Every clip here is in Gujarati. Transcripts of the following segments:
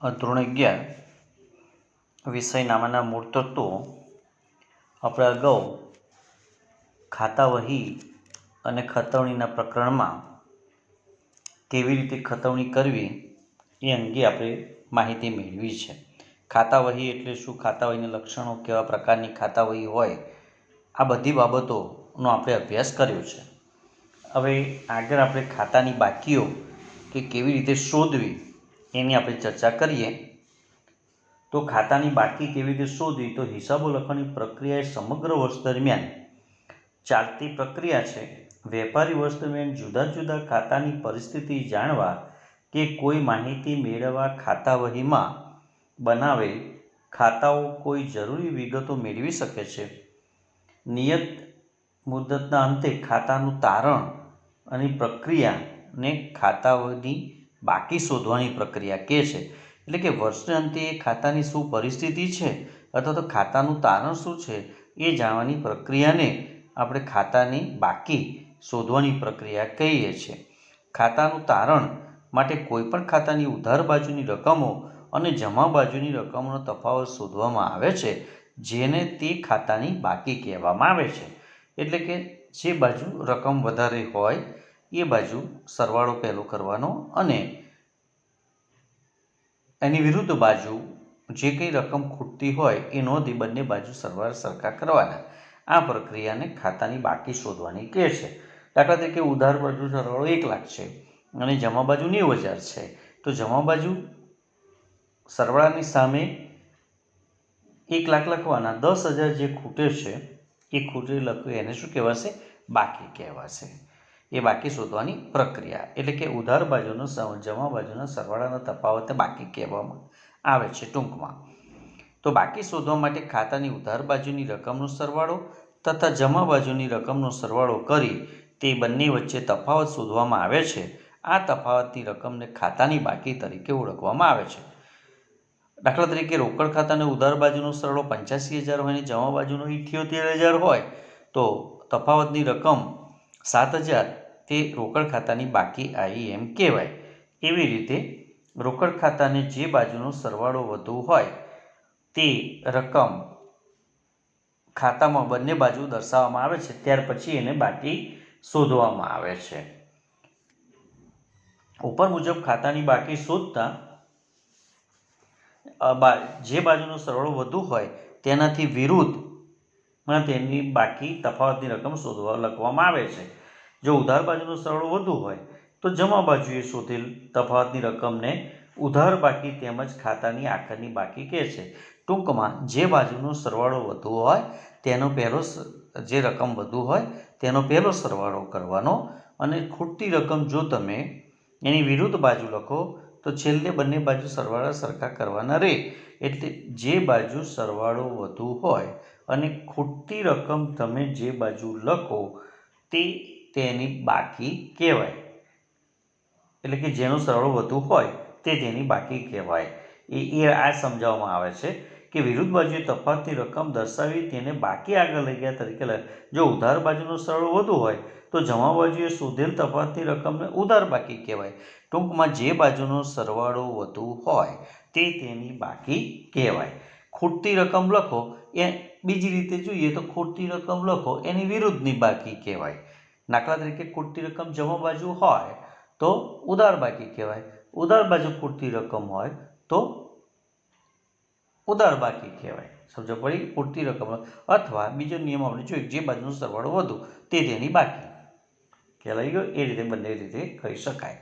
ધોરણ 11 વિષય નામાના મૂળ તત્વો આપણે અગાઉ ખાતા વહી અને ખતવણીના પ્રકરણમાં કેવી રીતે ખતવણી કરવી એ અંગે આપણે માહિતી મેળવી છે. ખાતા વહી એટલે શું, ખાતા વહીના લક્ષણો, કેવા પ્રકારની ખાતા વહી હોય, આ બધી બાબતોનો આપણે અભ્યાસ કર્યો છે. હવે આગળ આપણે ખાતાની બાકીઓ કે કેવી રીતે શોધવી એની આપણે ચર્ચા કરીએ. તો ખાતાની બાકી કેવી રીતે શોધવી, તો હિસાબો લખવાની પ્રક્રિયા એ સમગ્ર વર્ષ દરમિયાન ચાલતી પ્રક્રિયા છે. વેપારી વર્ષ દરમિયાન જુદા જુદા ખાતાની પરિસ્થિતિ જાણવા કે કોઈ માહિતી મેળવવા ખાતા વહીમાં બનાવેલ ખાતાઓ કોઈ જરૂરી વિગતો મેળવી શકે છે. નિયત મુદતના અંતે ખાતાનું તારણ અને પ્રક્રિયાને ખાતાઓની બાકી શોધવાની પ્રક્રિયા કહે છે. એટલે કે વર્ષના અંતે એ ખાતાની શું પરિસ્થિતિ છે અથવા તો ખાતાનું તારણ શું છે એ જાણવાની પ્રક્રિયાને આપણે ખાતાની બાકી શોધવાની પ્રક્રિયા કહીએ છીએ. ખાતાનું તારણ માટે કોઈપણ ખાતાની ઉધાર બાજુની રકમો અને જમા બાજુની રકમોનો તફાવત શોધવામાં આવે છે, જેને તે ખાતાની બાકી કહેવામાં આવે છે. એટલે કે જે બાજુ રકમ વધારે હોય એ બાજુ સરવાળો પહેલો કરવાનો અને એની વિરુદ્ધ બાજુ જે કંઈ રકમ ખૂટતી હોય એ નોંધી બંને બાજુ સરવાળા સરખા કરવાના. આ પ્રક્રિયાને ખાતાની બાકી શોધવાની કહે છે. દાખલા તરીકે ઉધાર બાજુ સરવાળો 1 લાખ છે અને જમા બાજુ 90,000 છે. તો જમા બાજુ સરવાળાની સામે 1 લાખ લખવાના, 10,000 જે ખૂટે છે એ ખૂટે લખ્યું એને શું કહેવાશે? બાકી કહેવાશે. એ બાકી શોધવાની પ્રક્રિયા. એટલે કે ઉધાર બાજુનો જમા બાજુના સરવાળાનો તફાવતને બાકી કહેવામાં આવે છે ટૂંકમાં. તો બાકી શોધવા માટે ખાતાની ઉધાર બાજુની રકમનો સરવાળો તથા જમા બાજુની રકમનો સરવાળો કરી તે બંને વચ્ચે તફાવત શોધવામાં આવે છે. આ તફાવતની રકમને ખાતાની બાકી તરીકે ઓળખવામાં આવે છે. દાખલા તરીકે રોકડ ખાતાને ઉધાર બાજુનો સરવાળો 85,000 હોય અને જમા બાજુનો 78,000 હોય તો તફાવતની રકમ 7,000 તે રોકડ ખાતાની બાકી આવી એમ કહેવાય. એવી રીતે રોકડ ખાતાને જે બાજુનો સરવાળો વધુ હોય તે રકમ ખાતામાં બંને બાજુ દર્શાવવામાં આવે છે, ત્યાર પછી એને બાકી શોધવામાં આવે છે. ઉપર મુજબ ખાતાની બાકી શોધતા જે બાજુનો સરવાળો વધુ હોય તેનાથી વિરુદ્ધ તેની બાકી તફાવતની રકમ શોધવા લખવામાં આવે છે. જો ઉધાર બાજુનો સરવાળો વધુ હોય તો જમા બાજુએ શોધેલ તફાવતની રકમને ઉધાર બાકી તેમજ ખાતાની આખરની બાકી કહે છે. ટૂંકમાં જે બાજુનો સરવાળો વધુ હોય તેનો પહેલો જે રકમ વધુ હોય તેનો પહેલો સરવાળો કરવાનો અને ખૂટતી રકમ જો તમે એની વિરુદ્ધ બાજુ લખો તો છેલ્લે બંને બાજુ સરવાળા સરખા કરવાના રહે. એટલે જે બાજુ સરવાળો વધુ હોય અને ખૂટતી રકમ તમે જે બાજુ લખો તે તેની બાકી કહેવાય. એટલે કે જેનો સરવાળો વધુ હોય તે તેની બાકી કહેવાય. એ આ સમજાવવામાં આવે છે કે વિરુદ્ધ બાજુએ તફાવતની રકમ દર્શાવી તેને બાકી આગળ લઈ ગયા તરીકે જો ઉધાર બાજુનો સરવાળો વધુ હોય તો જમા બાજુએ શોધેલ તફાવતની રકમને ઉધાર બાકી કહેવાય. ટૂંકમાં જે બાજુનો સરવાળો વધુ હોય તે તેની બાકી કહેવાય. ખૂટતી રકમ લખો એ બીજી રીતે જોઈએ તો ખૂટતી રકમ લખો એની વિરુદ્ધની બાકી કહેવાય. દાખલા તરીકે ખૂટતી રકમ જમા બાજુ હોય તો ઉધાર બાકી કહેવાય, ઉધાર બાજુ ખૂટતી રકમ હોય તો ઉધાર બાકી કહેવાય. સમજો પડી? ખૂટતી રકમ અથવા બીજો નિયમ આપણે જોઈએ, જે બાજુનો સરવાળો વધુ તે તેની બાકી કહેવાય ગયો. એ રીતે બંને રીતે કહી શકાય.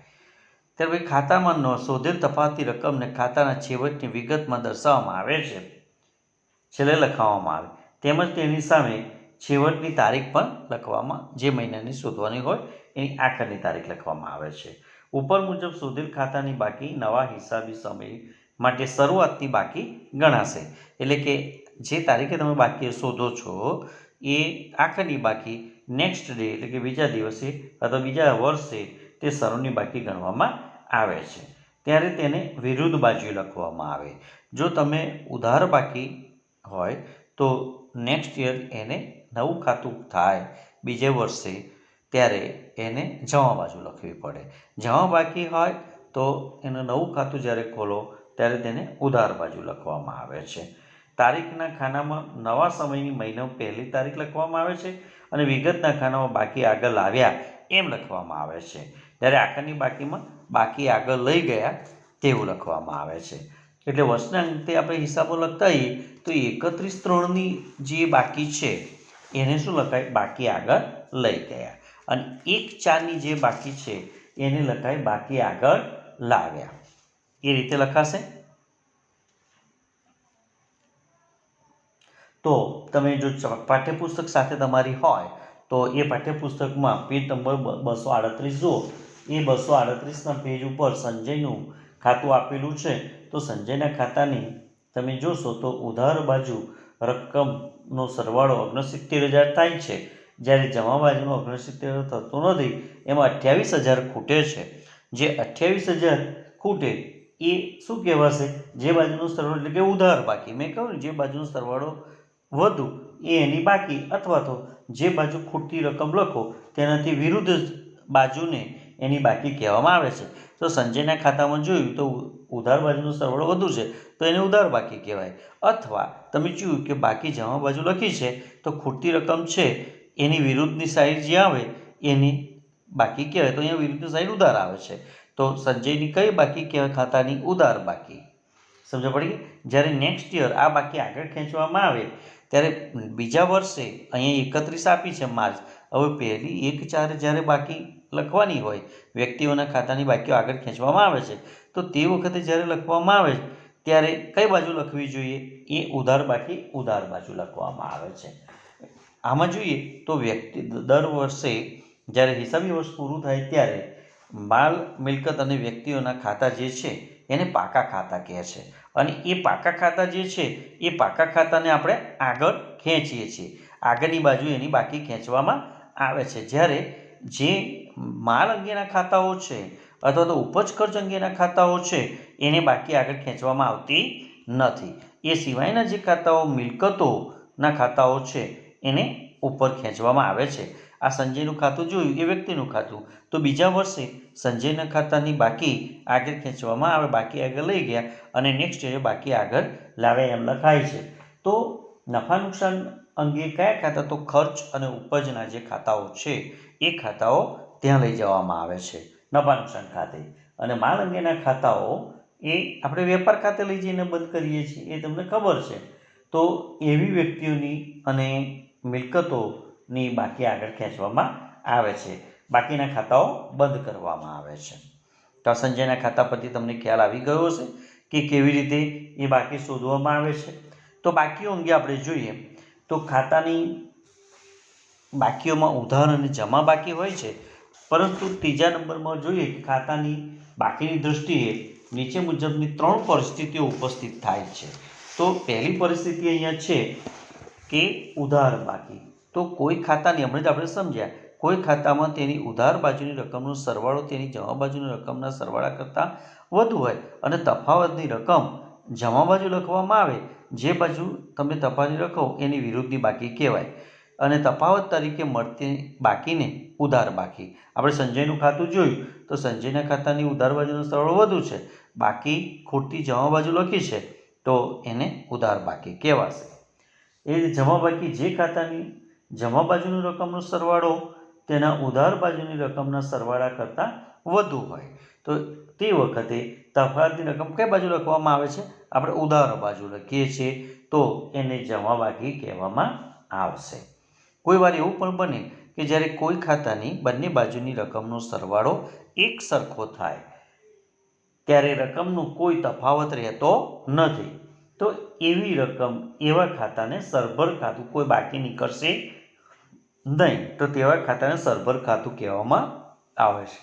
ત્યાર પછી ખાતામાં શોધેલ તફાવતની રકમને ખાતાના છેવટની વિગતમાં દર્શાવવામાં આવે છે, છેલ્લે લખવામાં આવે, તેમજ તેની સામે છેવટની તારીખ પણ લખવામાં, જે મહિનાની શોધવાની હોય એની આખરની તારીખ લખવામાં આવે છે. ઉપર મુજબ શોધેલ ખાતાની બાકી નવા હિસાબી સમય માટે શરૂઆતની બાકી ગણાશે. એટલે કે જે તારીખે તમે બાકી શોધો છો એ આખરની બાકી નેક્સ્ટ ડે એટલે કે બીજા દિવસે અથવા બીજા વર્ષે તે શરૂની બાકી ગણવામાં આવે છે. ત્યારે તેને વિરુદ્ધ બાજુએ લખવામાં આવે. જો તમે ઉધાર બાકી હોય તો નેક્સ્ટ યર એને નવું ખાતું થાય બીજે વર્ષે ત્યારે એને જમા બાજુ લખવી પડે. જમા બાકી હોય તો એનું નવું ખાતું જ્યારે ખોલો ત્યારે તેને ઉધાર બાજુ લખવામાં આવે છે. તારીખના ખાનામાં નવા સમયની મહિનો પહેલી તારીખ લખવામાં આવે છે અને વિગતના ખાનામાં બાકી આગળ આવ્યા એમ લખવામાં આવે છે. જ્યારે આગળની બાકીમાં બાકી આગળ લઈ ગયા તેવું લખવામાં આવે છે. એટલે વર્ષના અંતે આપણે હિસાબો લખતા હોઈએ તો 31/3ની જે બાકી છે એને શું લખાય? બાકી આગળ લઈ ગયા. અને 1/4ની જે બાકી છે એને લખાય બાકી આગળ લાવ્યા. એ રીતે લખાશે. તો તમે જો પાઠ્યપુસ્તક સાથે તમારી હોય તો એ પાઠ્યપુસ્તકમાં પેજ નંબર 238 જુઓ. એ 238ના પેજ ઉપર સંજયનું ખાતું આપેલું છે. તો સંજયના ખાતાની તમે જોશો તો ઉધાર બાજુ રકમનો સરવાળો 69,000 થાય છે, જ્યારે જમા બાજુનો 69,000 થતો નથી. એમાં 28,000 ખૂટે છે. જે 28,000 ખૂટે એ શું કહેવાશે? જે બાજુનો સરવાળો એટલે કે ઉધાર બાકી. મેં કહ્યું ને, જે બાજુનો સરવાળો વધુ એ એની બાકી, અથવા તો જે બાજુ ખૂટતી રકમ લખો તેનાથી વિરુદ્ધ બાજુને એની બાકી કહેવામાં આવે છે. તો સંજયના ખાતામાં જોયું તો ઉધાર બાજુનો સરવાળો વધુ છે તો એને ઉધાર બાકી કહેવાય. અથવા તમે જોયું કે બાકી જમા બાજુ લખી છે તો ખૂટતી રકમ છે એની વિરુદ્ધની સાઈડ જે આવે એની બાકી કહેવાય. તો અહીંયા વિરુદ્ધની સાઈડ ઉધાર આવે છે. તો સંજયની કઈ બાકી કહેવાય? ખાતાની ઉધાર બાકી. સમજ પડી ગઈ? જ્યારે નેક્સ્ટ યર આ બાકી આગળ ખેંચવામાં આવે ત્યારે બીજા વર્ષે અહીંયા 31 આપી છે માર્ચ. હવે પહેલી 1/4 જ્યારે બાકી લખવાની હોય, વ્યક્તિઓના ખાતાની બાકીઓ આગળ ખેંચવામાં આવે છે, તો તે વખતે જ્યારે લખવામાં આવે ત્યારે કઈ બાજુ લખવી જોઈએ? એ ઉધાર બાકી ઉધાર બાજુ લખવામાં આવે છે. આમાં જોઈએ તો વ્યક્તિ દર વર્ષે જ્યારે હિસાબી વર્ષ પૂરું થાય ત્યારે માલ મિલકત અને વ્યક્તિઓના ખાતા જે છે એને પાકા ખાતા કહે છે. અને એ પાકા ખાતા જે છે એ પાકા ખાતાને આપણે આગળ ખેંચીએ છીએ. આગળની બાજુ એની બાકી ખેંચવામાં આવે છે. જ્યારે જે માલ અંગેના ખાતાઓ છે અથવા તો ઉપજ ખર્ચ અંગેના ખાતાઓ છે એને બાકી આગળ ખેંચવામાં આવતી નથી. એ સિવાયના જે ખાતાઓ મિલકતોના ખાતાઓ છે એને ઉપર ખેંચવામાં આવે છે. આ સંજયનું ખાતું જોયું એ વ્યક્તિનું ખાતું. તો બીજા વર્ષે સંજયના ખાતાની બાકી આગળ ખેંચવામાં આવે, બાકી આગળ લઈ ગયા અને નેક્સ્ટ યર બાકી આગળ લાવ્યા એમ લખાય છે. તો નફા નુકસાન અંગે કયા ખાતા? તો ખર્ચ અને ઉપજના જે ખાતાઓ છે એ ખાતાઓ ત્યાં લઈ જવામાં આવે છે નફા નુકસાન ખાતે. અને માલ અંગેના ખાતાઓ એ આપણે વેપાર ખાતે લઈ જઈને બંધ કરીએ છીએ, એ તમને ખબર છે. તો એવી વ્યક્તિઓની અને મિલકતોની બાકી આગળ ખેંચવામાં આવે છે. બાકીના ખાતાઓ બંધ કરવામાં આવે છે. તો સંજયના ખાતા પરથી તમને ખ્યાલ આવી ગયો હશે કે કેવી રીતે એ બાકી શોધવામાં આવે છે. તો બાકીઓ અંગે આપણે જોઈએ તો ખાતાની બાકીઓમાં ઉધાર અને જમા બાકી હોય છે, પરંતુ ત્રીજા નંબરમાં જોઈએ કે ખાતાની બાકીની દૃષ્ટિએ નીચે મુજબની 3 પરિસ્થિતિઓ ઉપસ્થિત થાય છે. તો પહેલી પરિસ્થિતિ અહીંયા છે કે ઉધાર બાકી. તો કોઈ ખાતાની, હમણાં જ આપણે સમજ્યા, કોઈ ખાતામાં તેની ઉધાર બાજુની રકમનો સરવાળો તેની જમા બાજુની રકમના સરવાળા કરતાં વધુ હોય અને તફાવતની રકમ જમા બાજુ લખવામાં આવે, જે બાજુ તમે તફાવતની લખો એની વિરુદ્ધની બાકી કહેવાય. અને તફાવત તરીકે મળતી બાકીને ઉધાર બાકી. આપણે સંજયનું ખાતું જોયું તો સંજયના ખાતાની ઉધાર બાજુનો સરવાળો વધુ છે, બાકી ખૂટતી જમા બાજુ લખી છે તો એને ઉધાર બાકી કહેવાશે. એ જમા બાકી જે ખાતાની જમા બાજુની રકમનો સરવાળો તેના ઉધાર બાજુની રકમના સરવાળા કરતાં વધુ હોય તો તે વખતે તફાવતની રકમ કઈ બાજુ લખવામાં આવે છે? આપણે ઉધાર બાજુ લખીએ છીએ, તો એને જમા બાકી કહેવામાં આવશે. કોઈ વાર એવું પણ બને કે જ્યારે કોઈ ખાતાની બંને બાજુની રકમનો સરવાળો એક સરખો થાય ત્યારે રકમનો કોઈ તફાવત રહેતો નથી. તો એવી રકમ, એવા ખાતાને સરભર ખાતું, કોઈ બાકી નીકળશે નહીં, તો તેવા ખાતાને સરભર ખાતું કહેવામાં આવે છે.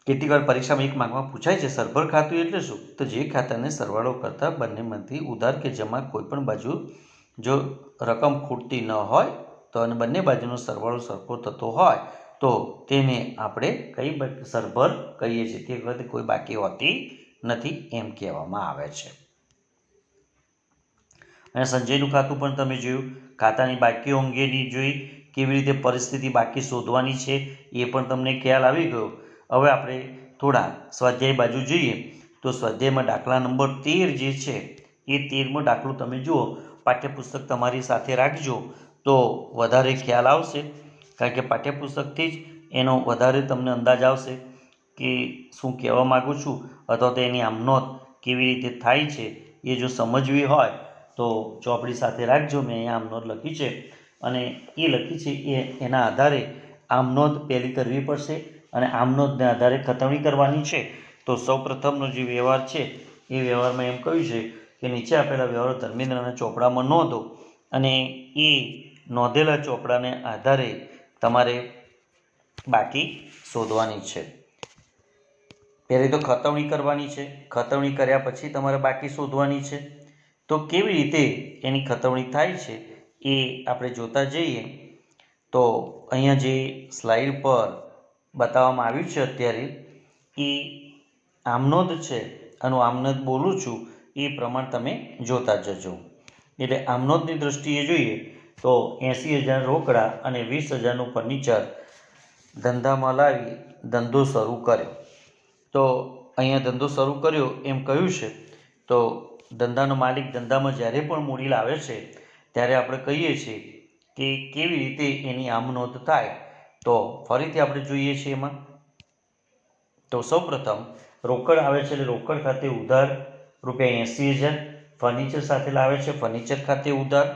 કેટલીક વાર પરીક્ષામાં 1 માર્કમાં પૂછાય છે સરભર ખાતું એટલે શું? તો જે ખાતાને સરવાળો કરતા બંનેમાંથી ઉધાર કે જમા કોઈ પણ બાજુ જો રકમ ખૂટતી ન હોય તો અને બંને બાજુનો સરવાળો સરખો થતો હોય તો તેને આપણે કઈ સરભર કહીએ છીએ. તે વખતે કોઈ બાકી હોતી નથી એમ કહેવામાં આવે છે. અને સંજયનું ખાતું પણ તમે જોયું, ખાતાની બાકીઓ અંગેની જોઈ, કેવી રીતે પરિસ્થિતિ બાકી શોધવાની છે એ પણ તમને ખ્યાલ આવી ગયો. હવે આપણે થોડા સ્વાધ્યાય બાજુ જોઈએ તો તો સ્વાધ્યાયમાં દાખલા નંબર 13 જે છે એ 13મો દાખલો તમે જુઓ. પાઠ્યપુસ્તક તમારી સાથે રાખજો તો વધારે ખ્યાલ આવશે, કારણ કે પાઠ્યપુસ્તકથી જ એનો વધારે તમને અંદાજ આવશે કે શું કહેવા માગું છું, અથવા તો એની આમનોંધ કેવી રીતે થાય છે એ જો સમજવી હોય તો ચોપડી સાથે રાખજો. મેં અહીંયા આમનોંધ લખી છે અને એ લખી છે એના આધારે આમનોંધ પહેલી કરવી પડશે અને આમનોંધને આધારે ખતવણી કરવાની છે. તો સૌપ્રથમનો જે વ્યવહાર છે એ વ્યવહારમાં એમ કહ્યું છે કે નીચે આપેલા વ્યવહારો ધર્મેન્દ્રના ચોપડામાં નોંધો અને એ નોંધેલા ચોપડાને આધારે તમારે બાકી શોધવાની છે. પહેલી તો ખતવણી કરવાની છે. ખતવણી કર્યા પછી તમારે બાકી શોધવાની છે. તો કેવી રીતે એની ખતવણી થાય છે એ આપણે જોતા જઈએ. તો અહીંયા જે સ્લાઇડ પર બતાવવામાં આવ્યું છે અત્યારે એ આમનોંધ છે. આનું આમનોંધ બોલું છું એ પ્રમાણે તમે જોતા જજો. એટલે આમનોંધની દ્રષ્ટિએ જોઈએ તો 80,000 રોકડા અને 20,000નું ફર્નિચર ધંધામાં લાવી ધંધો શરૂ કર્યો. તો અહીંયા ધંધો શરૂ કર્યો એમ કહ્યું છે. તો ધંધાનો માલિક ધંધામાં જ્યારે પણ મૂડી લાવે છે ત્યારે આપણે કહીએ છીએ કે કેવી રીતે એની આમનોંધ થાય. તો ફરીથી આપણે જોઈએ છીએ એમાં. તો સૌપ્રથમ રોકડ આવે છે એટલે રોકડ ખાતે ઉધાર ₹80,000 ફર્નિચર સાથે લાવે છે. ફર્નિચર ખાતે ઉધાર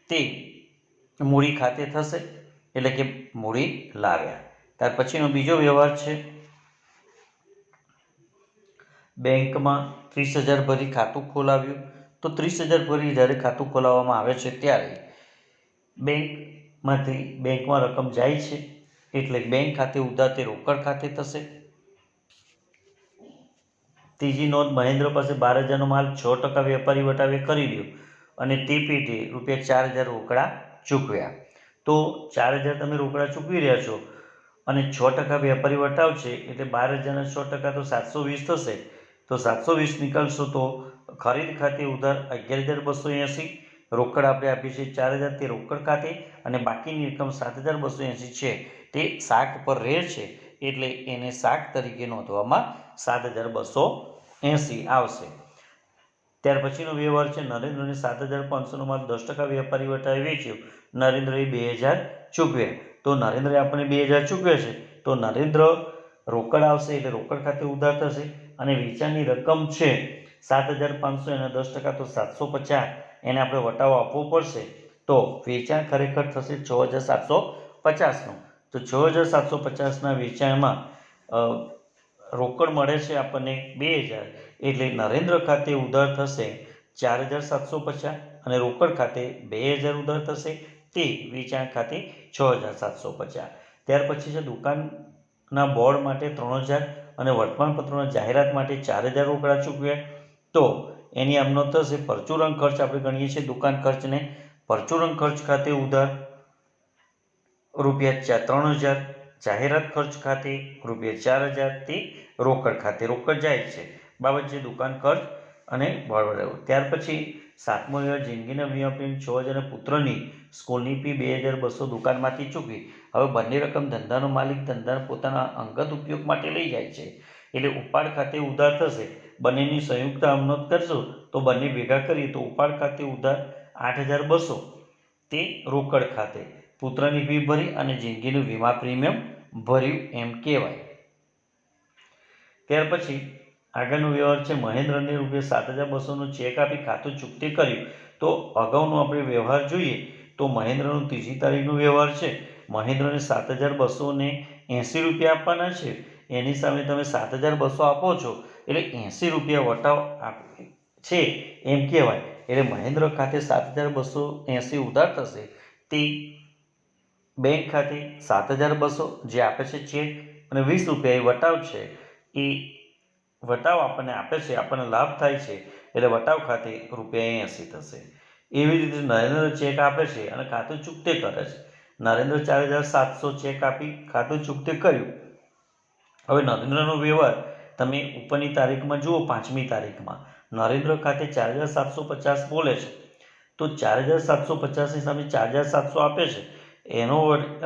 તે મૂડી ખાતે થશે એટલે કે મૂડી લાવ્યા. ત્યાર પછીનો બીજો વ્યવહાર છે બેંકમાં 30,000 ભરી ખાતું ખોલાવ્યું. તો 30,000 ભરી જ્યારે ખાતું ખોલાવવામાં આવે છે ત્યારે બેંકમાં રકમ જાય છે એટલે બેંક ખાતે ઉધાર તે રોકડ ખાતે થશે. ત્રીજી નોંધ મહેન્દ્ર પાસે 12,000નો માલ 6% વેપારી વટાવે કરી રહ્યો અને તે પેટે ₹4,000 રોકડા ચૂકવ્યા. તો 4,000 તમે રોકડા ચૂકવી રહ્યા છો અને 6% વેપારી વટાવ છે એટલે 12,000ના 6% તો 720 થશે. તો 720 નીકળશો તો ખરીદ ખાતે ઉધાર 11,280, રોકડ આપણે આપીએ છીએ 4,000 તે રોકડ ખાતે અને બાકીની રકમ 7,280 છે તે શાક પર રહે છે એટલે એને શાક તરીકે નોંધવામાં 7,280 આવશે. ત્યાર પછીનો વ્યવહાર છે નરેન્દ્રને 7,500નો માલ 10% વેપારી વટાવે વેચ્યો. નરેન્દ્રએ 2,000 ચૂકવ્યા. તો નરેન્દ્રએ આપણને 2,000 ચૂકવ્યા છે તો નરેન્દ્ર રોકડ આવશે એટલે રોકડ ખાતે ઉધાર થશે અને વેચાણની રકમ છે 7,500 એના 10% તો 750 એને આપણે વટાવો આપવો પડશે. તો વેચાણ ખરેખર થશે 6,750નું. તો 6,750ના વેચાણમાં રોકડ મળે છે આપણને 2,000 એટલે નરેન્દ્ર ખાતે ઉધાર થશે 4,750 અને રોકડ ખાતે 2,000 ઉધાર થશે તે વેચાણ ખાતે 6,750. ત્યાર પછી છે દુકાનના બોર્ડ માટે 3,000 અને વર્તમાનપત્રોના જાહેરાત માટે 4,000 રોકડા ચૂકવ્યા. તો એની આમનોંધ થશે. પરચુરણ ખર્ચ આપણે ગણીએ છીએ દુકાન ખર્ચને. પરચુરણ ખર્ચ ખાતે ઉધાર ₹3,000, જાહેરાત ખર્ચ ખાતે ₹4,000 તે રોકડ ખાતે રોકડ જાય છે બાબત છે દુકાન ખર્ચ અને ભાડું. ત્યાર પછી 7મો વ્યવહાર જિંદગીના વીમા પ્રીમિયમ 6,000 અને પુત્રની સ્કૂલની ફી 2,200 દુકાનમાંથી ચૂકવી. હવે બંને રકમ ધંધાનો માલિક ધંધા પોતાના અંગત ઉપયોગ માટે લઈ જાય છે એટલે ઉપાડ ખાતે ઉધાર થશે. બંનેની સંયુક્ત આમનોંધ કરશો તો બંને ભેગા કરીએ તો ઉપાડ ખાતે ઉધાર 8,200 તે રોકડ ખાતે પુત્રની ફી ભરી અને જિંદગીનું વીમા પ્રીમિયમ ભર્યું એમ કહેવાય. ત્યાર પછી આગળનો વ્યવહાર છે મહેન્દ્રને ₹7,200નો ચેક આપી ખાતું ચૂકતે કર્યું. તો અગાઉનો આપણે વ્યવહાર જોઈએ તો મહેન્દ્રનો 3જી તારીખનો વ્યવહાર છે. મહેન્દ્રને ₹7,280 આપવાના છે. એની સામે તમે 7,200 આપો છો એટલે ₹80 વટાવ છે એમ કહેવાય. એટલે મહેન્દ્ર ખાતે 7,280 ઉધાર થશે તે બેંક ખાતે 7,200 જે આપે છે ચેક અને ₹20 એ વટાવ છે એ વટાવ આપણને આપે છે આપણને લાભ થાય છે એટલે વટાવ ખાતે ₹80 થશે. એવી રીતે નરેન્દ્ર ચેક આપે છે અને ખાતું ચૂકતે કરે છે. નરેન્દ્ર 4,700 ચેક આપી ખાતું ચૂકતે કર્યું. હવે નરેન્દ્રનો વ્યવહાર તમે ઉપરની તારીખમાં જુઓ 5મી તારીખમાં નરેન્દ્ર ખાતે 4,750 બોલે છે. તો 4,750ની સામે 4,700 આપે છે. એનો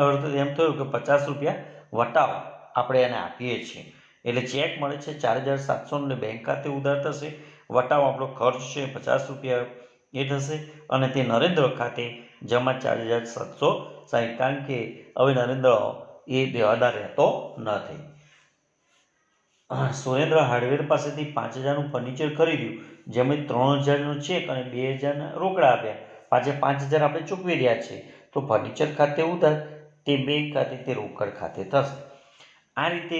અર્થ એમ થયો કે ₹50 વટાવ આપણે એને આપીએ છીએ. એટલે ચેક મળે છે 4,700 ને બેંક ખાતે ઉધાર થશે, વટાવ આપણો ખર્ચ છે 50 રૂપિયા એ થશે, અને તે નરેન્દ્ર ખાતે જમા 4,760, કારણ કે હવે નરેન્દ્ર એ દેવાદાર રહેતો નથી. સુરેન્દ્ર હાર્ડવેર પાસેથી 5,000નું ફર્નિચર ખરીદ્યું, જેમાં 3,000નો ચેક અને 2,000 રોકડા આપ્યા, પાછા 5,000 આપણે ચૂકવી રહ્યા છે, તો ફર્નિચર ખાતે ઉધાર, તે બેંક ખાતે, તે રોકડ ખાતે થશે. આ રીતે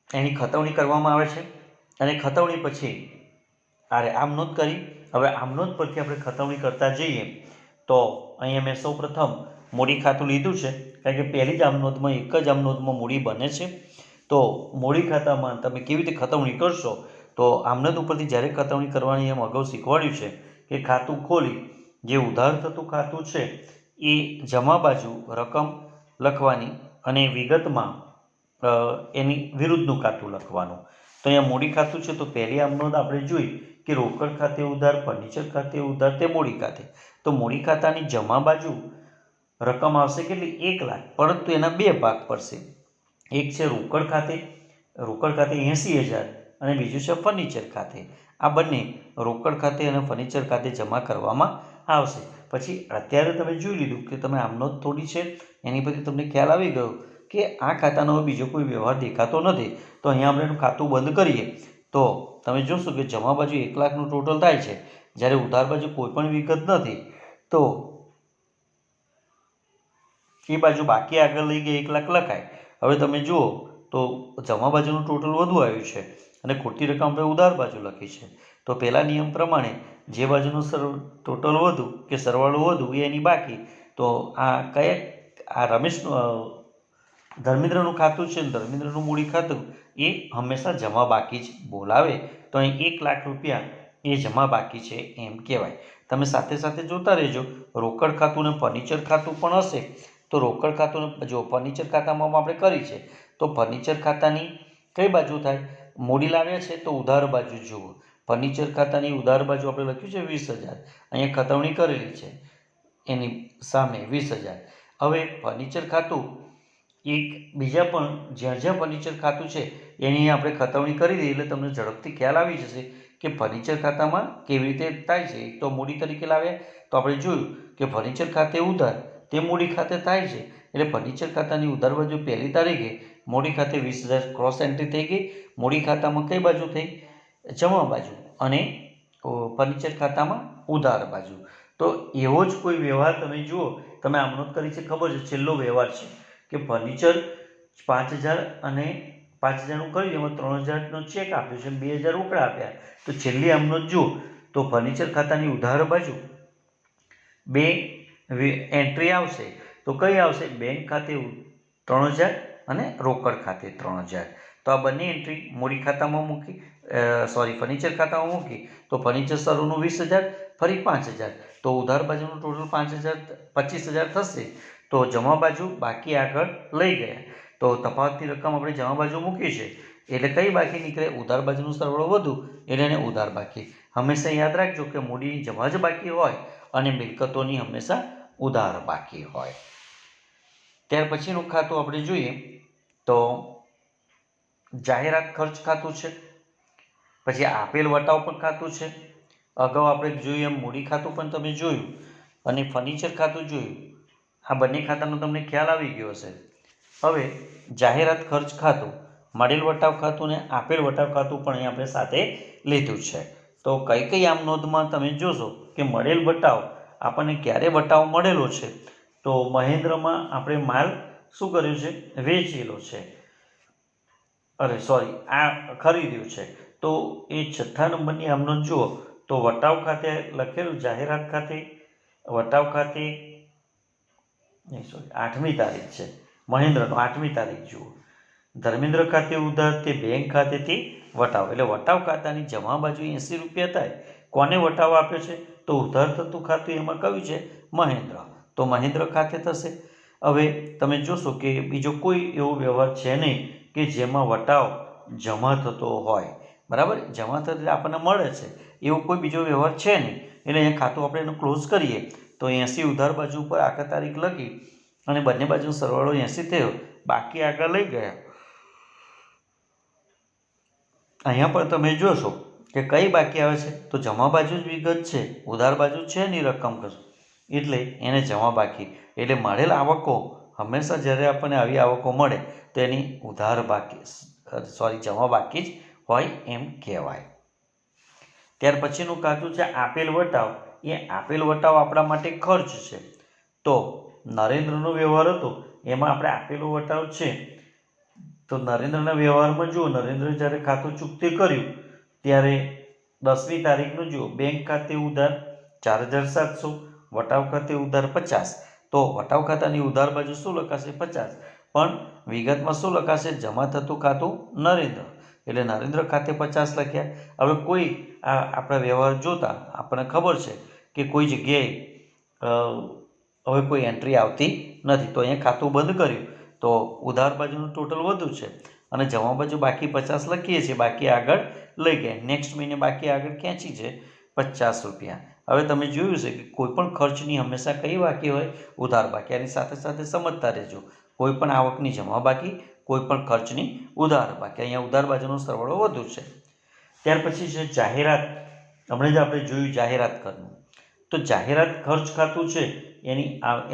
એની ખતવણી કરવામાં આવે છે. અને ખતવણી પછી આમ નોંધ કરી. હવે આમ નોંધ પરથી આપણે ખતવણી કરતા જઈએ તો અહીંયા મેં સૌ પ્રથમ મૂડી ખાતું લીધું છે, કારણ કે પહેલી જ આમ નોંધમાં એક જ આમ નોંધમાં મૂડી બને છે. તો મૂડી ખાતામાં તમે કેવી રીતે ખતવણી કરશો, તો આમ નોંધ ઉપરથી જ્યારે ખતવણી કરવાની એમ અગાઉ શીખવાડ્યું છે કે ખાતું ખોલી જે ઉધાર થતું ખાતું છે એ જમા બાજુ રકમ લખવાની અને વિગતમાં એની વિરુદ્ધનું ખાતું લખવાનું. તો અહીંયા મૂડી ખાતું છે, તો પહેલી આમ નોંધ આપણે જોઈ કે રોકડ ખાતે ઉધાર, ફર્નિચર ખાતે ઉધાર, તે મૂડી ખાતે. તો મૂડી ખાતાની જમા બાજુ રકમ આવશે કેટલી? 1 લાખ, પરંતુ એના બે ભાગ પડશે. એક છે રોકડ ખાતે 80,000 અને બીજું છે ફર્નિચર ખાતે. આ બંને રોકડ ખાતે અને ફર્નિચર ખાતે જમા કરવામાં આવશે. પછી અત્યારે તમે જોઈ લીધું કે તમે આમ નોંધ થોડી છે એની પરથી તમને ખ્યાલ આવી ગયો કે આ ખાતાનો બીજો કોઈ વ્યવહાર દેખાતો નથી. તો અહીંયા આપણે એનું ખાતું બંધ કરીએ તો તમે જોશો કે જમા બાજુ 1 લાખનું ટોટલ થાય છે, જ્યારે ઉધાર બાજુ કોઈ પણ વિગત નથી. તો એ બાજુ બાકી આગળ લઈ ગયા 1 લાખ લખાય. હવે તમે જુઓ તો જમા બાજુનું ટોટલ વધુ આવ્યું છે અને ખોટી રકમ આપણે ઉધાર બાજુ લખી છે. તો પહેલા નિયમ પ્રમાણે જે બાજુનું ટોટલ વધુ કે સરવાળો વધુ એ એની બાકી. તો આ રમેશનું ધર્મેન્દ્રનું ખાતું છે, ધર્મેન્દ્રનું મૂડી ખાતું એ હંમેશા જમા બાકી જ બોલાવે. તો અહીં 1 લાખ રૂપિયા એ જમા બાકી છે એમ કહેવાય. તમે સાથે સાથે જોતા રહેજો. રોકડ ખાતું ને ફર્નિચર ખાતું પણ હશે, તો રોકડ ખાતું જો ફર્નિચર ખાતામાં આપણે કરી છે, તો ફર્નિચર ખાતાની કઈ બાજુ થાય? મૂડી લાવ્યા છે તો ઉધાર બાજુ જુઓ. ફર્નિચર ખાતાની ઉધાર બાજુ આપણે લખ્યું છે 20,000, અહીંયા ખતવણી કરેલી છે એની સામે 20,000. હવે ફર્નિચર ખાતું એક બીજા પણ જ્યાં જ્યાં ફર્નિચર ખાતું છે એની આપણે ખતવણી કરી દઈએ એટલે તમને ઝડપથી ખ્યાલ આવી જશે કે ફર્નિચર ખાતામાં કેવી રીતે થાય છે. એક તો મૂડી તરીકે લાવ્યા તો આપણે જોયું કે ફર્નિચર ખાતે ઉધાર તે મૂડી ખાતે થાય છે, એટલે ફર્નિચર ખાતાની ઉધાર બાજુ 1લી તારીખે મૂડી ખાતે 20,000 ક્રોસ એન્ટ્રી થઈ ગઈ. મૂડી ખાતામાં કઈ બાજુ થઈ? જમા બાજુ, અને ફર્નિચર ખાતામાં ઉધાર બાજુ. તો એવો જ કોઈ વ્યવહાર તમે જુઓ, તમે આમ નોંધ કરી છે ખબર છે, છેલ્લો વ્યવહાર છે કે ફર્નિચર 5,000 અને 5,000નું કર્યું, એમાં 3,000નો ચેક આપ્યો છે, 2,000 રોકડા આપ્યા. તો છેલ્લી આમ નોંધ જુઓ તો ફર્નિચર ખાતાની ઉધાર બાજુ 2 એન્ટ્રી આવશે. તો કઈ આવશે? બેંક ખાતે 3,000 અને રોકડ ખાતે 3,000. તો આ બંને એન્ટ્રી મૂડી ખાતામાં મૂકી, ફર્નિચર ખાતામાં મૂકી તો ફર્નિચર શરૂનું 20,000, ફરી 5,000, તો ઉધાર બાજુનું ટોટલ 25,000 થશે. તો જમા બાજુ બાકી આગળ લઈ ગયા, તો તફાવતની રકમ આપણે જમા બાજુ મૂકી છે, એટલે કઈ બાકી નીકળે? ઉધાર બાજુનું સરવાળો વધુ એટલે એને ઉધાર બાકી. હંમેશા યાદ રાખજો કે મૂડીની જમા જ બાકી હોય અને મિલકતોની હંમેશા ઉધાર બાકી હોય. ત્યાર પછીનું ખાતું આપણે જોઈએ તો જાહેરાત ખર્ચ ખાતું છે, પછી આપેલ વટાવ પણ ખાતું છે. અગાઉ આપણે જોયું એમ મૂડી ખાતું પણ તમે જોયું અને ફર્નિચર ખાતું જોયું. આ બંને ખાતાનો તમને ખ્યાલ આવી ગયો હશે. હવે જાહેરાત ખર્ચ ખાતું, મળેલ વટાવ ખાતું ને આપેલ વટાવ ખાતું પણ અહીં આપણે સાથે લીધું છે. તો કઈ આમ નોંધમાં તમે જોશો કે મળેલ વટાવ આપણને ક્યારે વટાવ મળેલો છે? તો મહેન્દ્રમાં આપણે માલ શું કર્યું છે? વેચેલો છે, આ ખરીદ્યું છે. તો એ 6થા નંબરની આમ નોંધ જુઓ તો વટાવ ખાતે લખેલું, જાહેરાત ખાતે વટાવ ખાતે 8મી તારીખ છે મહેન્દ્રનો, 8મી તારીખ જુઓ. ધર્મેન્દ્ર ખાતે ઉધાર, તે બેંક ખાતે તે વટાવ. એટલે વટાવ ખાતાની જમા બાજુ 80 રૂપિયા થાય. કોને વટાવ આપ્યો છે? તો ઉધાર થતું ખાતું એમાં કયું છે? મહેન્દ્ર. તો મહેન્દ્ર ખાતે થશે. હવે તમે જોશો કે બીજો કોઈ એવો વ્યવહાર છે નહીં કે જેમાં વટાવ જમા થતો હોય. બરાબર, જમા થતો આપણને મળે છે એવો કોઈ બીજો વ્યવહાર છે નહીં. એટલે અહીંયા ખાતું આપણે એનું ક્લોઝ કરીએ તો 80 ઉધાર બાજુ ઉપર આખા તારીખ લખી અને બંને બાજુનો સરવાળો 80 થયો, બાકી આગળ લઈ ગયા. અહીંયા પણ તમે જોશો કે કઈ બાકી આવે છે, તો જમા બાજુ જ વિગત છે, ઉધાર બાજુ છે નહીં રકમ કશું, એટલે એને જમા બાકી. એટલે મળેલ આવકો હંમેશા જ્યારે આપણને આવી આવકો મળે તો એની ઉધાર બાકી જમા બાકી જ હોય એમ કહેવાય. ત્યાર પછીનું ખાતું છે આપેલ વટાવ. એ આપેલ વટાવ આપણા માટે ખર્ચ છે. તો નરેન્દ્રનો વ્યવહાર હતો એમાં આપણે આપેલો વટાવ છે, તો નરેન્દ્રના વ્યવહારમાં જુઓ, નરેન્દ્ર જ્યારે ખાતું ચૂકતે કર્યું ત્યારે 10મી તારીખનું જુઓ, બેંક ખાતે ઉધાર 4700, વટાવ ખાતે ઉધાર 50. તો વટાવ ખાતાની ઉધાર બાજુ શું લખાશે? 50. પણ વિગતમાં શું લખાશે? જમા થતું ખાતું નરેન્દ્ર, એટલે નરેન્દ્ર ખાતે 50 લખ્યા. હવે કોઈ આપણા વ્યવહાર જોતા આપણને ખબર છે કે કોઈ જગ્યાએ હવે કોઈ એન્ટ્રી આવતી નથી, તો અહીંયા ખાતું બંધ કર્યું તો ઉધાર બાજુનું ટોટલ વધુ છે અને જમા બાજુ બાકી 50 લખીએ છીએ, બાકી આગળ લઈ ગયા. નેક્સ્ટ મહિને બાકી આગળ ખેંચી છે 50 રૂપિયા. હવે તમે જોયું છે કે કોઈ પણ ખર્ચની હંમેશા કઈ બાકી હોય? ઉધાર બાકી. આની સાથે સાથે સમજતા રહેજો, કોઈ પણ આવકની જમા બાકી, કોઈ પણ ખર્ચની ઉધાર બાકી. અહીંયા ઉધાર બાજુનો સરવાળો વધુ છે. ત્યાર પછી છે જાહેરાત. હમણાં જ આપણે જોયું જાહેરાત કરવું. તો જાહેરાત ખર્ચ ખાતું છે,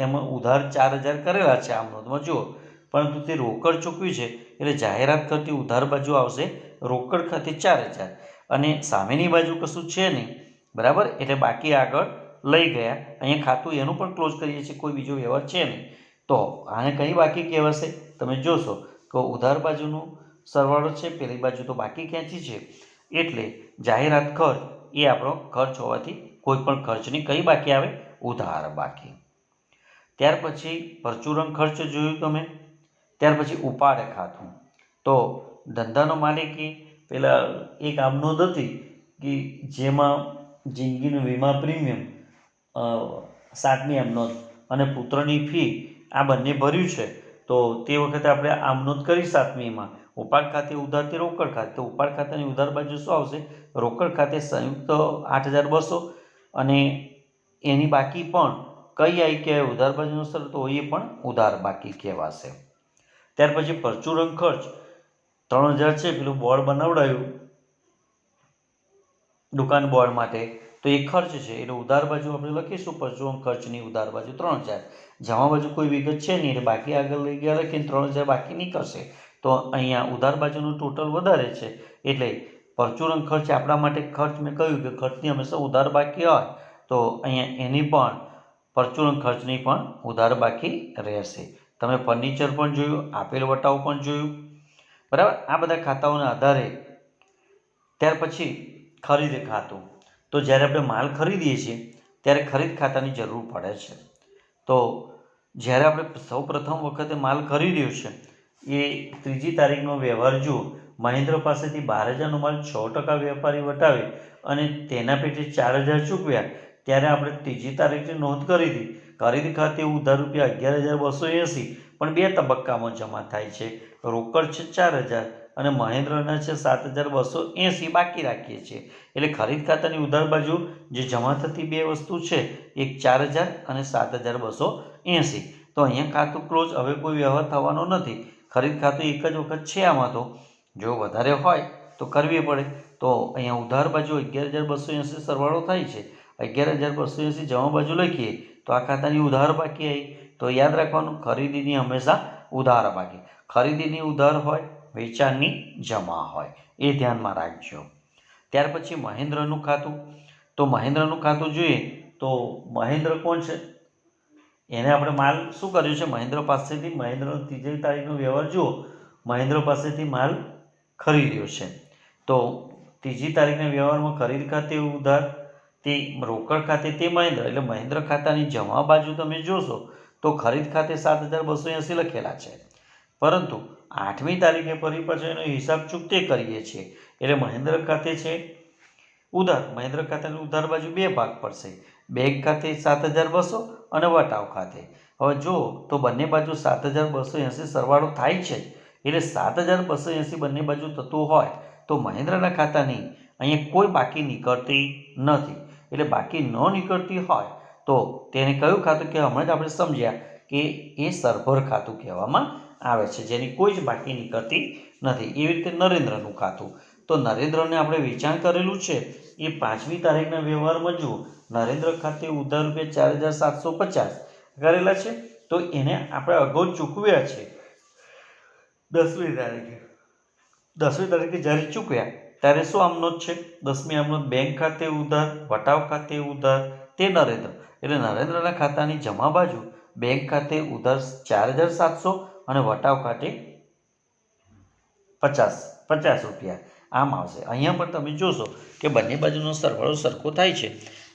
એમાં ઉધાર 4000 કરેલા છે આમ નોંધમાં જુઓ, પરંતુ તે રોકડ ચૂકવી છે એટલે જાહેરાત કરતી ઉધાર બાજુ આવશે રોકડ ખાતે 4000, અને સામેની બાજુ કશું છે નહીં, બરાબર, એટલે બાકી આગળ લઈ ગયા. અહીંયા ખાતું એનું પણ ક્લોઝ કરીએ છીએ, કોઈ બીજો વ્યવહાર છે નહીં, તો આને કઈ બાકી કહેવાશે? તમે જોશો કે ઉધાર બાજુનું સરવાળો છે, પેલી બાજુ તો બાકી ખેંચી છે, એટલે જાહેરાત ખર્ચ એ આપણો ખર્ચ હોવાથી કોઈ પણ ખર્ચની કઈ બાકી આવે? ઉધાર બાકી. ત્યાર પછી પરચુરણ ખર્ચ જોયું તમે. ત્યાર પછી ઉપાડ ખાતું. તો ધંધાનો માલિકી પેલા એક આમ નોંધ હતી કે જેમાં જિંદગીનું વીમા પ્રીમિયમ 7મી આમ નોંધ અને પુત્રની ફી આ બંને ભર્યું છે, તો તે વખતે આપણે આમ નોંધ કરી 7મીમાં. ઉપાડ ખાતે ઉધારથી રોકડ ખાતે, તો ઉપાડ ખાતાની ઉધાર બાજુ શું આવશે? રોકડ ખાતે સંયુક્ત 8200, અને એની બાકી પણ કઈ આવી કહેવાય? ઉધાર બાજુનો સર, તો એ પણ ઉધાર બાકી કહેવાશે. ત્યાર પછી પરચુરણ ખર્ચ 3000 છે, પેલું બોર્ડ બનાવડાયું દુકાન બોર્ડ માટે, તો એ ખર્ચ છે એટલે ઉધાર બાજુ આપણે લખીશું પરચુરણ ખર્ચની ઉધાર બાજુ 3000. જમા બાજુ કોઈ વિગત છે નહીં એટલે બાકી આગળ લઈ ગયા લખીને 3000 બાકી નીકળશે. તો અહીંયા ઉધાર બાજુનું ટોટલ વધારે છે એટલે પરચુરણ ખર્ચ આપણા માટે ખર્ચ, મેં કહ્યું કે ખર્ચની હંમેશા ઉધાર બાકી હોય, તો અહીંયા એની પણ પરચુરણ ખર્ચની પણ ઉધાર બાકી રહેશે. તમે ફર્નિચર પણ જોયું, આપેલ વટાવ પણ જોયું, બરાબર. આ બધા ખાતાઓના આધારે ત્યાર પછી ખરીદ ખાતું. તો જ્યારે આપણે માલ ખરીદીએ છીએ ત્યારે ખરીદ ખાતાની જરૂર પડે છે. તો જ્યારે આપણે સૌ પ્રથમ વખતે માલ ખરીદ્યો છે એ 3જી તારીખનો વ્યવહાર જુઓ, મહેન્દ્ર પાસેથી 12000નો માલ 6% વેપારી વટાવે અને તેના પેટે 4000 ચૂકવ્યા, ત્યારે આપણે 3જી તારીખની નોંધ કરી હતી. ખરીદ ખાતે ઉધાર રૂપિયા 11280, પણ 2 તબક્કામાં જમા થાય છે. રોકડ છે 4000 અને મહેન્દ્રના છે 7280 બાકી રાખીએ છીએ. એટલે ખરીદ ખાતાની ઉધાર બાજુ જે જમા થતી બે વસ્તુ છે, એક 4000 અને 7280. તો અહીંયા ખાતું ક્લોઝ, હવે કોઈ વ્યવહાર થવાનો નથી. ખરીદ ખાતું એક જ વખત છે આમાં, તો જો વધારે હોય તો કરવી પડે. તો અહીંયા ઉધાર બાજુ 11280 સરવાળો થાય છે, 11280 જમા બાજુ લખીએ તો આ ખાતાની ઉધાર બાકી આવી. તો યાદ રાખવાનું, ખરીદીની હંમેશા ઉધાર બાકી. ખરીદીની ઉધાર હોય, વેચાણની જમા હોય, એ ધ્યાનમાં રાખજો. ત્યાર પછી મહેન્દ્રનું ખાતું. તો મહેન્દ્રનું ખાતું જોઈએ તો મહેન્દ્ર કોણ છે? એને આપણે માલ શું કર્યું છે? મહેન્દ્ર પાસેથી, મહેન્દ્રનો 3જી તારીખનો વ્યવહાર જુઓ, મહેન્દ્ર પાસેથી માલ ખરીદ્યો છે. તો 3જી તારીખના વ્યવહારમાં ખરીદ ખાતે ઉધાર, તે રોકડ ખાતે તે મહેન્દ્ર, એટલે મહેન્દ્ર ખાતાની જમા બાજુ તમે જોશો તો ખરીદ ખાતે 7280 લખેલા છે, પરંતુ 8મી તારીખે ફરી પાછો એનો હિસાબ ચૂકતે કરીએ છીએ એટલે મહેન્દ્ર ખાતે છે ઉધાર. મહેન્દ્ર ખાતાની ઉધાર બાજુ બે ભાગ પડશે, બેંક ખાતે 7200 અને વટાવ ખાતે. હવે જો તો બંને બાજુ 7280 સરવાળો થાય છે, એટલે 7280 બંને બાજુ થતું હોય તો મહેન્દ્રના ખાતાની અહીંયા કોઈ બાકી નીકળતી નથી. એટલે બાકી ન નીકળતી હોય તો તેને કયું ખાતું કે હમણાં જ આપણે સમજ્યા કે એ સરભર ખાતું કહેવામાં આવે છે, જેની કોઈ જ બાકી નીકળતી નથી. એવી રીતે નરેન્દ્રનું ખાતું, તો નરેન્દ્રને આપણે વેચાણ કરેલું છે એ 5મી તારીખના વ્યવહારમાં જુઓ, નરેન્દ્ર ખાતે ઉધાર ₹4,750 કરેલા છે, તો એને આપણે અગાઉ ચૂકવ્યા છે 10મી તારીખે. 10મી તારીખે જ્યારે ચૂક્યા ત્યારે શું આમનોંધ છે? 10મી આમનોંધ બેંક ખાતે ઉધાર, વટાવ ખાતે ઉધાર, તે નરેન્દ્ર. એટલે નરેન્દ્રના ખાતાની જમા બાજુ બેંક ખાતે ઉધાર 4,700 અને વટાવ ખાતે 50 રૂપિયા આમ આવશે. અહીંયા પણ તમે જોશો કે બંને બાજુનો સરવાળો સરખો થાય છે,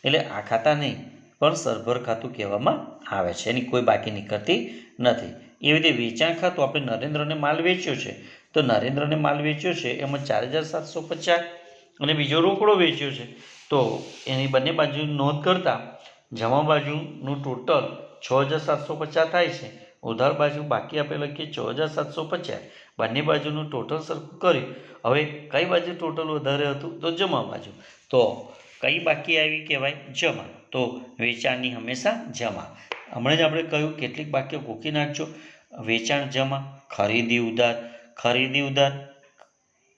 એટલે આ ખાતાને પણ સરભર ખાતું કહેવામાં આવે છે, એની કોઈ બાકી નીકળતી નથી. એવી રીતે વેચાણ ખાતું, આપણે નરેન્દ્રને માલ વેચ્યો છે, તો નરેન્દ્રને માલ વેચ્યો છે એમાં 4,750 અને બીજો રોકડો વેચ્યો છે, તો એની બંને બાજુ નોંધ કરતાં જમા બાજુનું ટોટલ 6,750 થાય છે, ઉધાર બાજુ બાકી આપેલ લખીએ 6,750, બંને બાજુનું ટોટલ સરખું કરી હવે કઈ બાજુ ટોટલ વધારે હતું? તો જમા બાજુ. તો કઈ બાકી આવી કહેવાય? જમા. તો વેચાણની હંમેશા જમા. હમણાં જ આપણે કહ્યું કેટલીક વાક્ય ગોખી નાખજો. વેચાણ જમા, ખરીદી ઉધાર, ખરીદી ઉધાર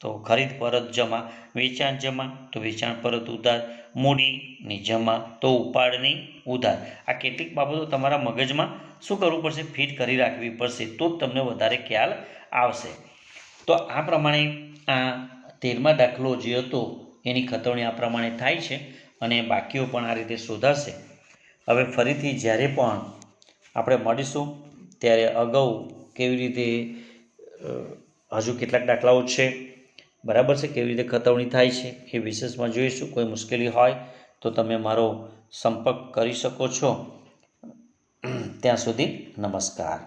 તો ખરીદ પરત જમા, વેચાણ જમા તો વેચાણ પરત ઉધાર, મૂડીની જમા તો ઉપાડની ઉધાર. આ કેટલીક બાબતો તમારા મગજમાં શું કરવું પડશે? ફિટ કરી રાખવી પડશે, તો જ તમને વધારે ખ્યાલ આવશે. તો આ પ્રમાણે આ 13મા દાખલો જે હતો એની ખતવણી આ પ્રમાણે થાય છે અને બાકીઓ પણ આ રીતે શોધાશે. હવે ફરીથી જ્યારે પણ આપણે મળીશું ત્યારે અગાઉ કેવી રીતે હજુ કેટલાક દાખલાઓ છે, બરાબર છે, કેવી રીતે ખતવણી થાય છે એ વિશેષમાં જોઈશું. કોઈ મુશ્કેલી હોય તો તમે મારો સંપર્ક કરી શકો છો. ત્યાં સુધી નમસ્કાર.